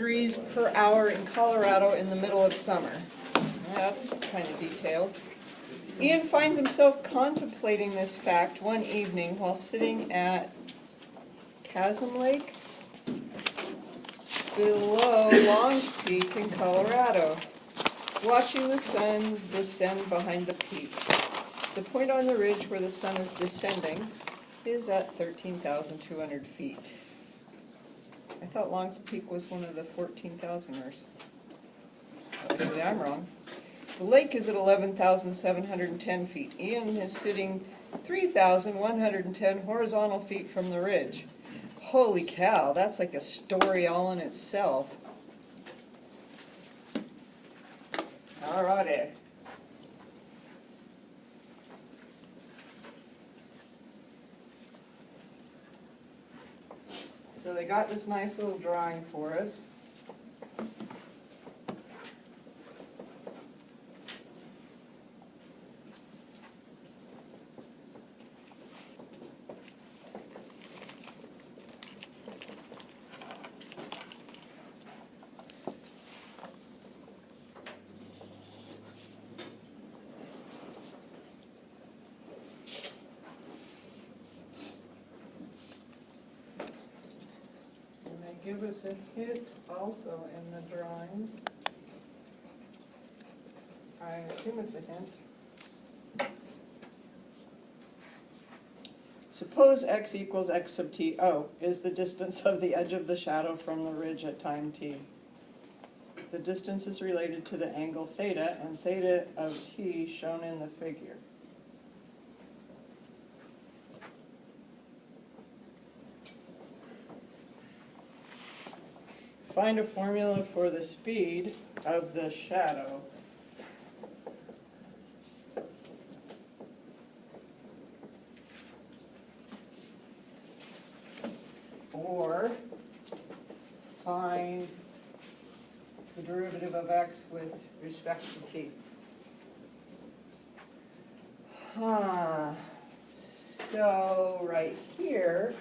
degrees per hour in Colorado in the middle of summer. That's kind of detailed. Ian finds himself contemplating this fact one evening while sitting at Chasm Lake below Long's Peak in Colorado, watching the sun descend behind the peak. The point on the ridge where the sun is descending is at 13,200 feet. I thought Long's Peak was one of the 14,000ers. Actually, I'm wrong. The lake is at 11,710 feet. Ian is sitting 3,110 horizontal feet from the ridge. Holy cow, that's like a story all in itself. Alrighty. So they got this nice little drawing for us. Give us a hint also in the drawing. I assume it's a hint. Suppose x equals x sub t. O is the distance of the edge of the shadow from the ridge at time t. The distance is related to the angle theta and theta of t shown in the figure. Find a formula for the speed of the shadow. Or find the derivative of x with respect to t. So right here,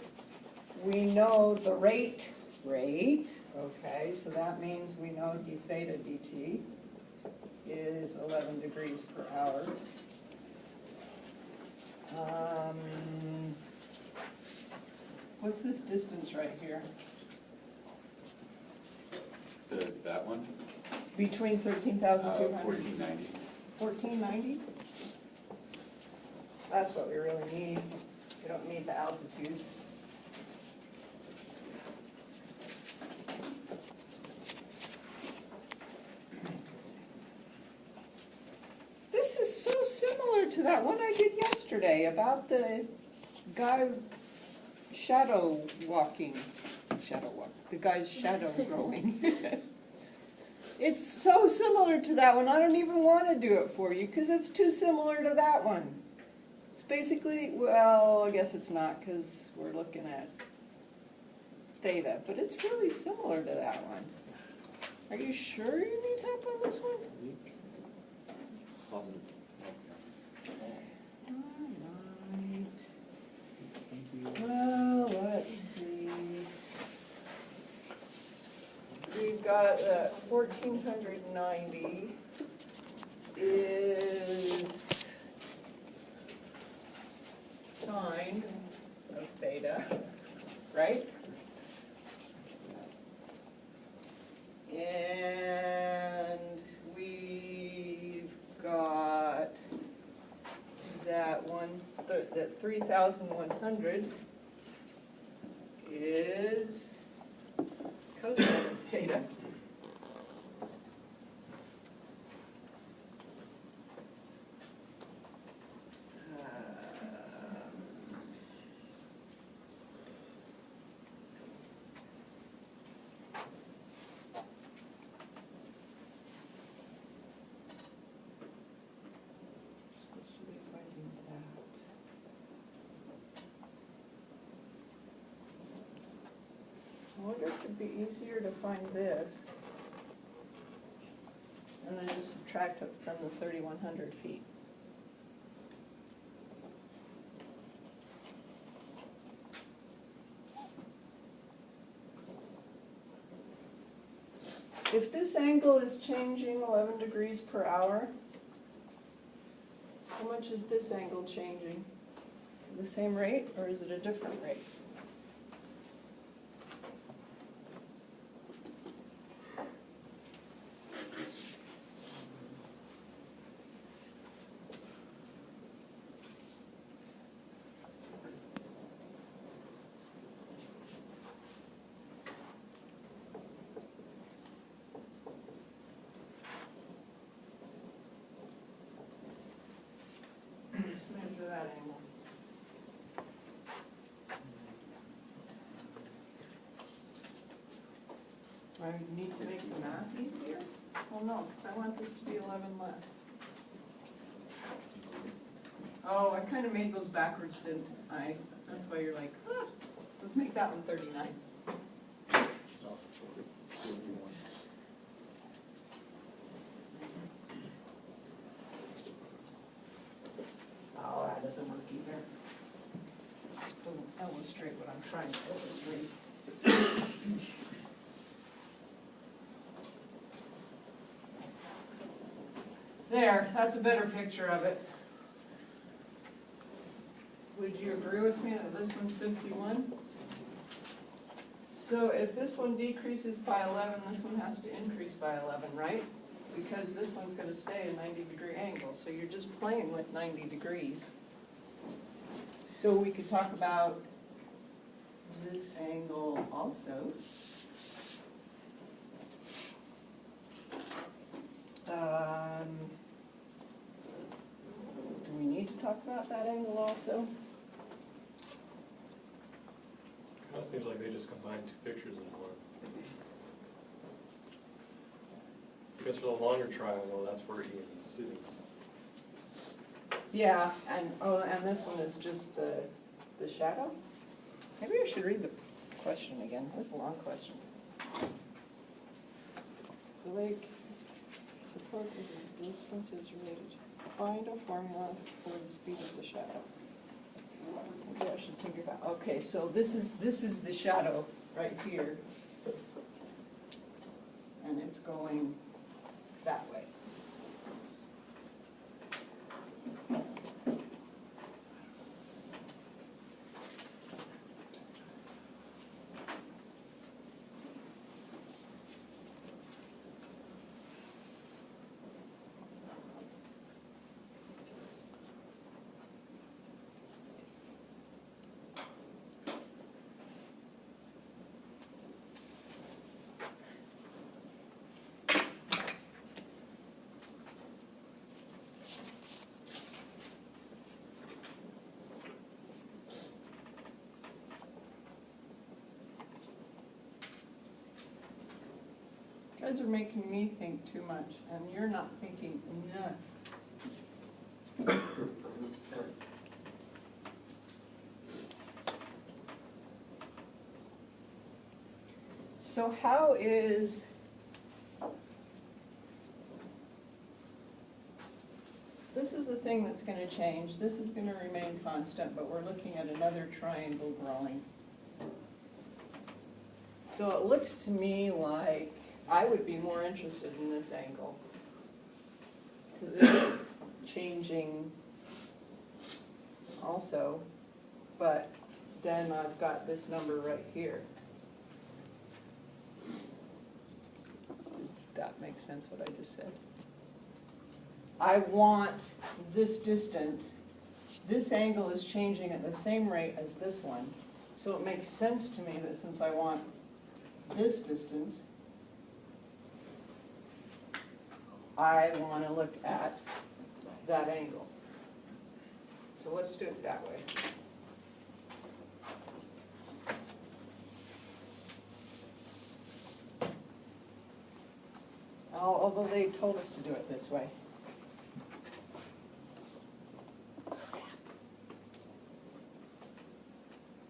we know the rate, okay, so that means we know d theta dt is 11 degrees per hour. What's this distance right here? That one? Between 13,200? 1490. 1490? That's what we really need. We don't need the altitudes. This is so similar to that one I did yesterday about the guy the guy's shadow growing. It's so similar to that one, I don't even want to do it for you because it's too similar to that one. It's basically, well, I guess it's not because we're looking at theta, but it's really similar to that one. Are you sure you need help on this one? Positive. Well, let's see. We've got 1490 is sine of theta, right? And we've got that that 3,100 is cosine of theta. I wonder if it'd be easier to find this and then just subtract it from the 3,100 feet. If this angle is changing 11 degrees per hour, how much is this angle changing? Is it the same rate or is it a different rate? Just measure that angle. I need to make the math easier? Well, no, because I want this to be 11 less. Oh, I kind of made those backwards, didn't I? That's why you're like, ah, let's make that one 39. Oh, that doesn't work either. Doesn't illustrate what I'm trying to illustrate. There, that's a better picture of it. Would you agree with me that this one's 51? So if this one decreases by 11, this one has to increase by 11, right? Because this one's going to stay a 90-degree angle, so you're just playing with 90 degrees. So we could talk about this angle also. Do we need to talk about that angle also? Kind of seems like they just combined two pictures in one. Because for the longer triangle, that's where Ian is sitting. Yeah, and this one is just the shadow? Maybe I should read the question again. It was a long question. The lake, suppose as a distance is related. Find a formula for the speed of the shadow. Maybe I should think about. Okay, so this is the shadow right here, and it's going that way. You guys are making me think too much, and you're not thinking enough. So how is this is the thing that's going to change. This is going to remain constant, but we're looking at another triangle growing. So it looks to me like I would be more interested in this angle, because it's changing also, but then I've got this number right here. Did that make sense what I just said? I want this distance. This angle is changing at the same rate as this one, so it makes sense to me that since I want this distance, I want to look at that angle. So let's do it that way. Although they told us to do it this way.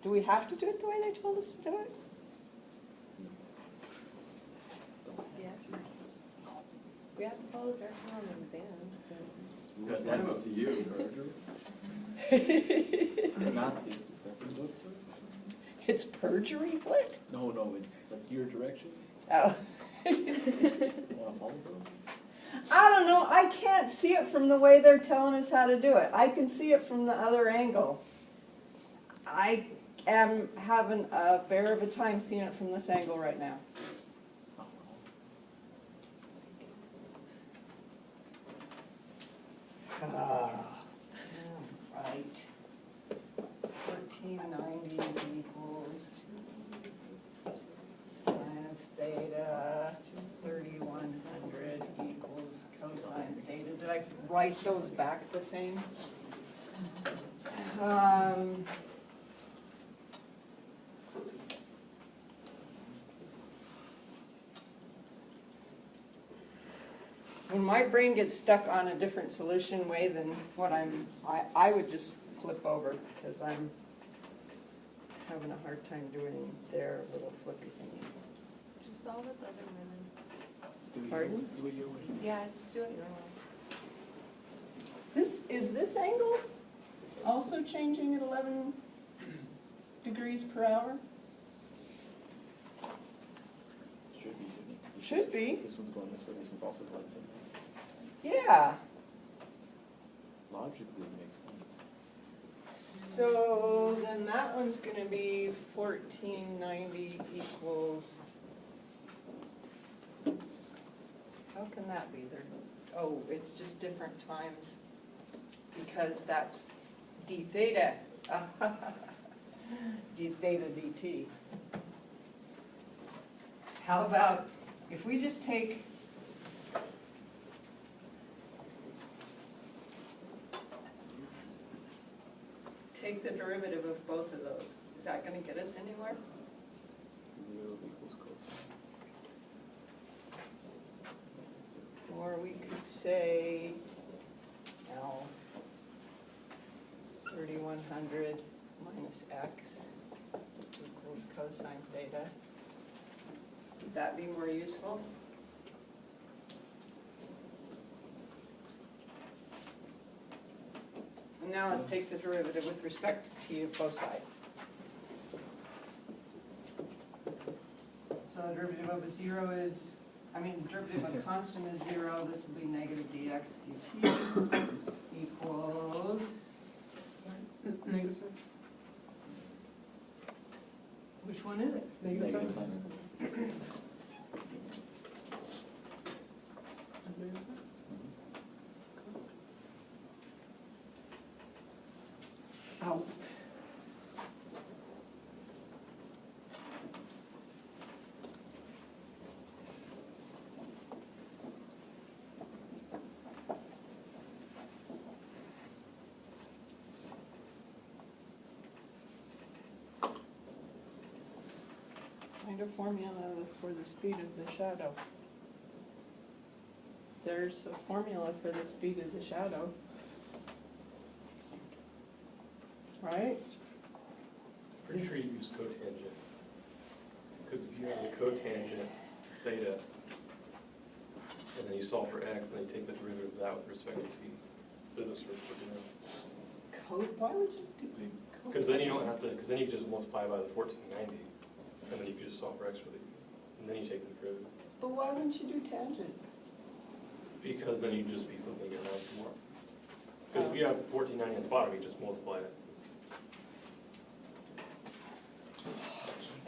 Do we have to do it the way they told us to do it? We have to follow direction on the exam. That's kind of up to you, Roger. Not these discussing books, or? It's perjury? What? No, that's your directions. Oh. I can't see it from the way they're telling us how to do it. I can see it from the other angle. I am having a bear of a time seeing it from this angle right now. It's not wrong. Right. 1490 equals sine of theta, 3100 equals cosine theta. Did I write those back the same? When my brain gets stuck on a different solution way than what I would just flip over because I'm having a hard time doing their little flippy thingy. Just solve it the other minute. Do it Pardon? Do it your way. Yeah, just do it your way. Is this angle also changing at 11 degrees per hour? Should be, shouldn't it? 'Cause it's Should be. This one's going this way, this one's also going this way. Yeah. Logically, it makes sense. So then that one's gonna be 1490 equals, how can that be? Oh, it's just different times because that's d theta. D theta dt. How about if we just take the derivative of both of those? Is that going to get us anywhere? 0 equals cosine. Or we could say, L 3100 minus x equals cosine theta. Would that be more useful? And now let's take the derivative with respect to t of both sides. So the derivative of a zero is, derivative of a constant is 0, this will be negative dx dt equals, Negative sign? which one is it? Negative Negative sign? sign. Ow. Find a formula for the speed of the shadow. There's a formula for the speed of the shadow. Right? Pretty sure you use cotangent. Because if you have the cotangent theta, and then you solve for x, and then you take the derivative of that with respect to t, then it's sort of Why would you do? because then you don't have to, because then you just multiply by the 1490, and then you can just solve for x for the, and then you take the derivative. But why wouldn't you do tangent? Because then you'd just be flipping it around some more. Because if you have 1490 at the bottom, you just multiply it.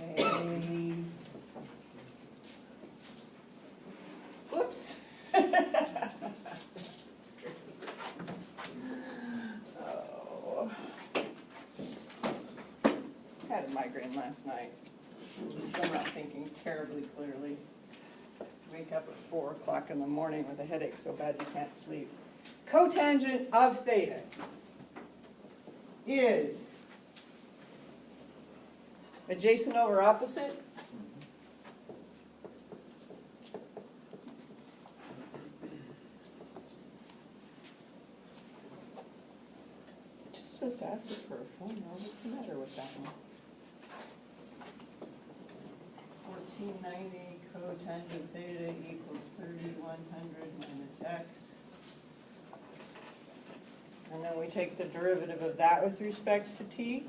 Okay. Whoops. Oh. Had a migraine last night. Still not thinking terribly clearly. Wake up at 4 o'clock in the morning with a headache so bad you can't sleep. Cotangent of theta is adjacent over opposite. Just asked us for a formula. What's the matter with that one? 1490 cotangent theta equals 3100 minus x. And then we take the derivative of that with respect to t.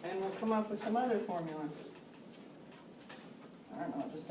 And we'll come up with some other formula. I don't know, just